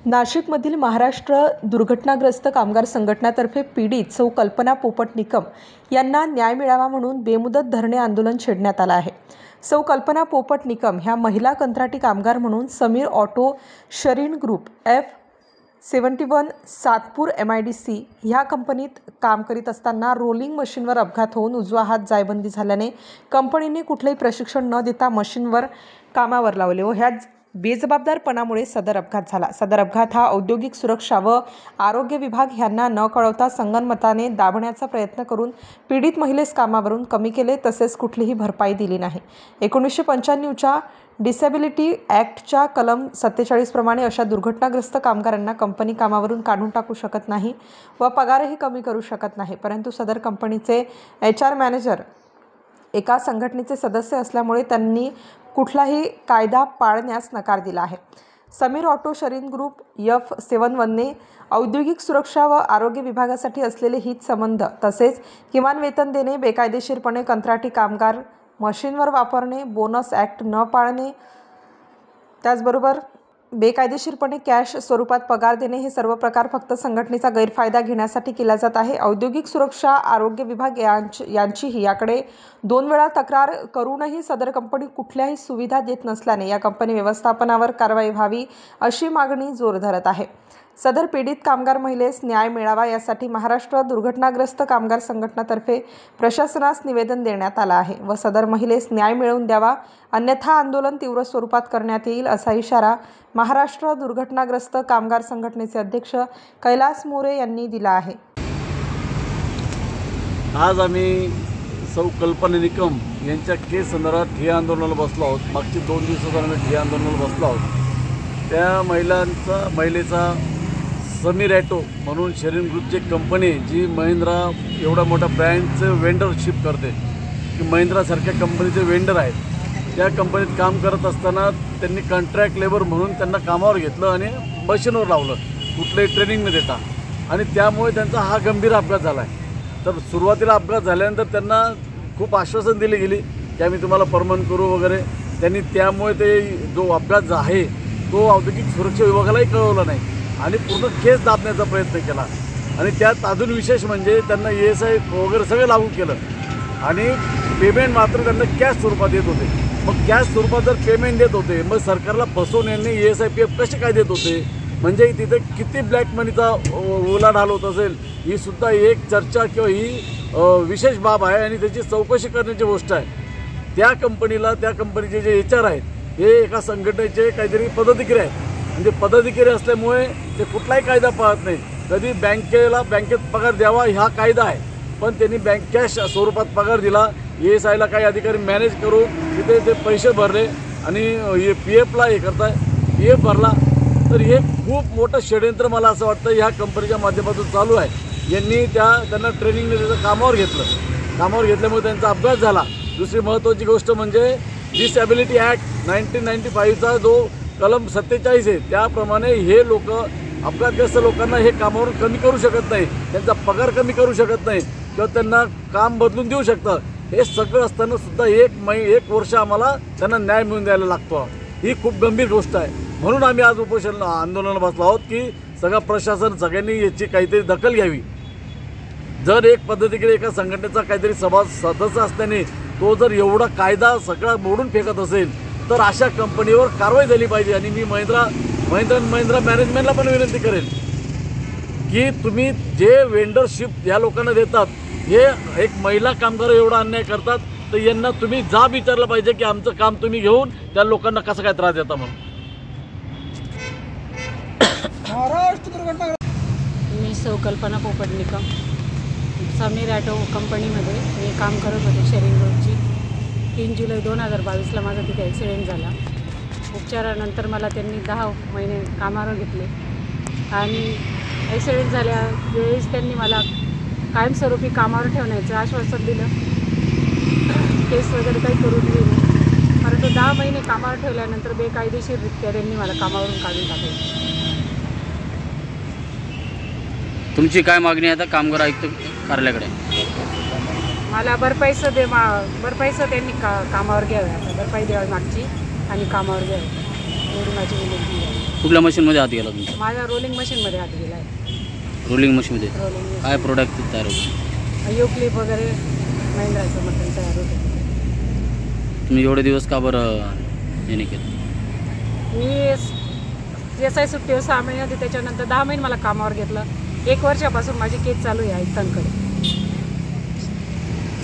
नाशिकमधील महाराष्ट्र दुर्घटनाग्रस्त कामगार संघटनातर्फे पीडित सौ कल्पना पोपट निकम यांना न्याय मिळावा म्हणून बेमुदत धरणे आंदोलन छेडण्यात आलं आहे। सौ कल्पना पोपट निकम ह्या महिला कंत्राटी कामगार म्हणून समीर ऑटो शरीन ग्रुप F71 सातपूर MIDC ह्या कंपनीत काम करीत असताना रोलिंग मशीनवर अपघात होऊन उजवा हात जायबंदी झाल्याने कंपनीने कुठलेही प्रशिक्षण न देता मशीनवर कामावर लावले व ह्या बेजबाबदारपणामुळे सदर अपघात झाला। सदर अपघात हा औद्योगिक सुरक्षा व आरोग्य विभाग यांना न कळवता संगनमताने दाबण्याचा प्रयत्न करून पीडित महिलेस कामावरून कमी केले, तसेच कुठलीही भरपाई दिली नाही। 1995च्या डिसेबिलिटी ॲक्टच्या कलम 47 प्रमाणे अशा दुर्घटनाग्रस्त कामगारांना कंपनी कामावरून काढून टाकू शकत नाही व पगारही कमी करू शकत नाही, परंतु सदर कंपनीचे HR मॅनेजर एका संघटनेचे सदस्य असल्यामुळे त्यांनी कुठलाही कायदा पाळण्यास नकार दिला आहे। समीर ऑटो शरीन ग्रुप F71 ने औद्योगिक सुरक्षा व आरोग्य विभागासाठी असलेले हित संबंध तसेच किमान वेतन देणे, बेकायदेशीरपणे कंत्राटी कामगार मशीनवर वापरणे, बोनस ॲक्ट न पाळणे, त्याचबरोबर बेकायदेशीरपणे कॅश स्वरूपात पगार देणे हे सर्व प्रकार फक्त संघटनेचा गैरफायदा घेण्यासाठी केला जात आहे। औद्योगिक सुरक्षा आरोग्य विभाग यांचीही याकडे 2 वेळा तक्रार करूनही सदर कंपनी कुठल्याही सुविधा देत नसल्याने या कंपनी व्यवस्थापनावर कारवाई व्हावी अशी मागणी जोर धरत आहे। सदर पीडित कामगार महिलेस न्याय मिळावा यासाठी महाराष्ट्र दुर्घटनाग्रस्त कामगार संघटनातर्फे प्रशासनास निवेदन देण्यात आलं आहे व सदर महिलेस न्याय मिळवून द्यावा, अन्यथा आंदोलन तीव्र स्वरूपात करण्यात येईल असा इशारा महाराष्ट्र दुर्घटनाग्रस्त कामगार संघटनेचे अध्यक्ष कैलास मोरे यांनी दिला आहे। आज आम्ही सौ कल्पना निकम यांच्या केस संदर्भात ठिय्या आंदोलनाला बसलो आहोत। मागची 2 दिवसांपासून ठिय्या आंदोलनाला बसलो आहोत। त्या महिलेचा समीर ॲटो म्हणून शरीन ग्रुपची कंपनी जी महिंद्रा एवढा मोठा ब्रँडचं वेंडरशिप करते, की महिंद्रासारख्या कंपनीचे वेंडर आहेत, त्या कंपनीत काम करत असताना त्यांनी कॉन्ट्रॅक्ट लेबर म्हणून त्यांना कामावर घेतलं आणि मशीनवर लावलं कुठलंही ट्रेनिंग न देता, आणि त्यामुळे त्यांचा हा गंभीर अपघात झाला आहे। तर सुरुवातीला अपघात झाल्यानंतर त्यांना खूप आश्वासन दिली गेली की आम्ही तुम्हाला परमनंट करू वगैरे, त्यांनी त्यामुळे ते जो अपघात आहे तो औद्योगिक सुरक्षा विभागालाही कळवला नाही आणि पूर्ण केस दाबण्याचा प्रयत्न केला। आणि त्यात अजून विशेष म्हणजे त्यांना ESI वगैरे सगळं लागू केलं आणि पेमेंट मात्र त्यांना कॅश स्वरूपात देत होते। मग कॅश स्वरूपात जर पेमेंट देत होते, मग सरकारला फसवून यांनी ESI PF कसे काय देत होते, म्हणजे तिथे किती ब्लॅक मनीचा उलाढाल होत असेल ही सुद्धा एक चर्चा किंवा ही विशेष बाब आहे आणि त्याची चौकशी करण्याची गोष्ट आहे। त्या कंपनीचे जे HR आहेत हे एका संघटनेचे काहीतरी पदाधिकारी आहेत, म्हणजे पदाधिकारी असल्यामुळे ते कुठलाही कायदा पाळत नाही। कधी बँकेत पगार द्यावा हा कायदा आहे, पण त्यांनी कॅश स्वरूपात पगार दिला, ESIला काही अधिकारी मॅनेज करून तिथे ते पैसे भरले आणि PFला हे करताय, PF भरला। तर हे खूप मोठं षडयंत्र मला असं वाटतं ह्या कंपनीच्या माध्यमातून चालू आहे। यांनी त्यांना ट्रेनिंगने त्याचं कामावर घेतल्यामुळे त्यांचा अपघात झाला। दुसरी महत्त्वाची गोष्ट म्हणजे डिसेबिलिटी ॲक्ट 1995चा जो कलम 47 आहे त्याप्रमाणे हे लोक अपघातग्रस्त लोकांना हे कामावरून कमी करू शकत नाही, त्यांचा पगार कमी करू शकत नाही किंवा त्यांना काम बदलून देऊ शकतं। हे सगळं असताना सुद्धा एक वर्ष आम्हाला त्यांना न्याय मिळवून द्यायला लागतो। ही खूप गंभीर गोष्ट आहे, म्हणून आम्ही आज आंदोलनाला बसलो आहोत की सगळं प्रशासन सगळ्यांनी याची काहीतरी दखल घ्यावी। जर एक पद्धतीने एका संघटनेचा काहीतरी सदस्य असल्याने तो जर एवढा कायदा सगळा मोडून फेकत असेल तर अशा कंपनीवर कारवाई झाली पाहिजे। आणि मी महिंद्रा मॅनेजमेंटला पण विनंती करेल की तुम्ही जे वेंडरशिप या लोकांना देतात, हे एक महिला कामगार एवढा अन्याय करतात, तर यांना तुम्ही जाब विचारलं पाहिजे की आमचं काम तुम्ही घेऊन त्या लोकांना कसं काय त्रास देता म्हणून। मी सौ कल्पना पोपट निकम समीर ॲटो कंपनीमध्ये मी काम करत होते शरीन ग्रुपची। 3 जुलै 2022ला माझा तिथे ॲक्सिडेंट झाला। उपचारानंतर मला त्यांनी 10 महिने कामावर घेतले आणि ॲक्सिडेंट झाल्या वेळेस त्यांनी मला कायमस्वरूपी कामावर ठेवण्याचं आश्वासन दिलं, केस वगैरे काही करू दिली नाही, परंतु 10 महिने कामावर ठेवल्यानंतर बेकायदेशीररित्या त्यांनी मला कामावरून काढून टाकले। तुमची काय मागणी आहे आता कामगार आयुक्त कार्यालयाकडे? मला भरपाईचं त्यांनी कामावर घ्यावे, आता भरपाई द्यावी मागची आणि कामावर घ्यावी एवढी माझी विनंती आहे। कुठल्या मशीनमध्ये हात गेला तुमचा? माझ्या रोलिंग मशीनमध्ये हात गेला आहे. रोलिंग मशीनमध्ये रोलिंग काय प्रोडक्ट तयार होतं? यू क्लिप वगैरे महिंद्राचं मटेरियल तयार होतं. तुम्ही एवढे दिवस का बरं हे नाही केलं? मी SI सुट्टीवर 6 महिने होती, त्याच्यानंतर 10 महिने मला कामावर घेतलं. 1 वर्षापासून माझी केस चालू आहे आयुक्तांकडे.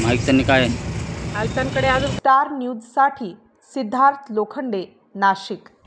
माहिती काय आयुक्तांकडे अजून स्टार न्यूजसाठी सिद्धार्थ लोखंडे, नाशिक.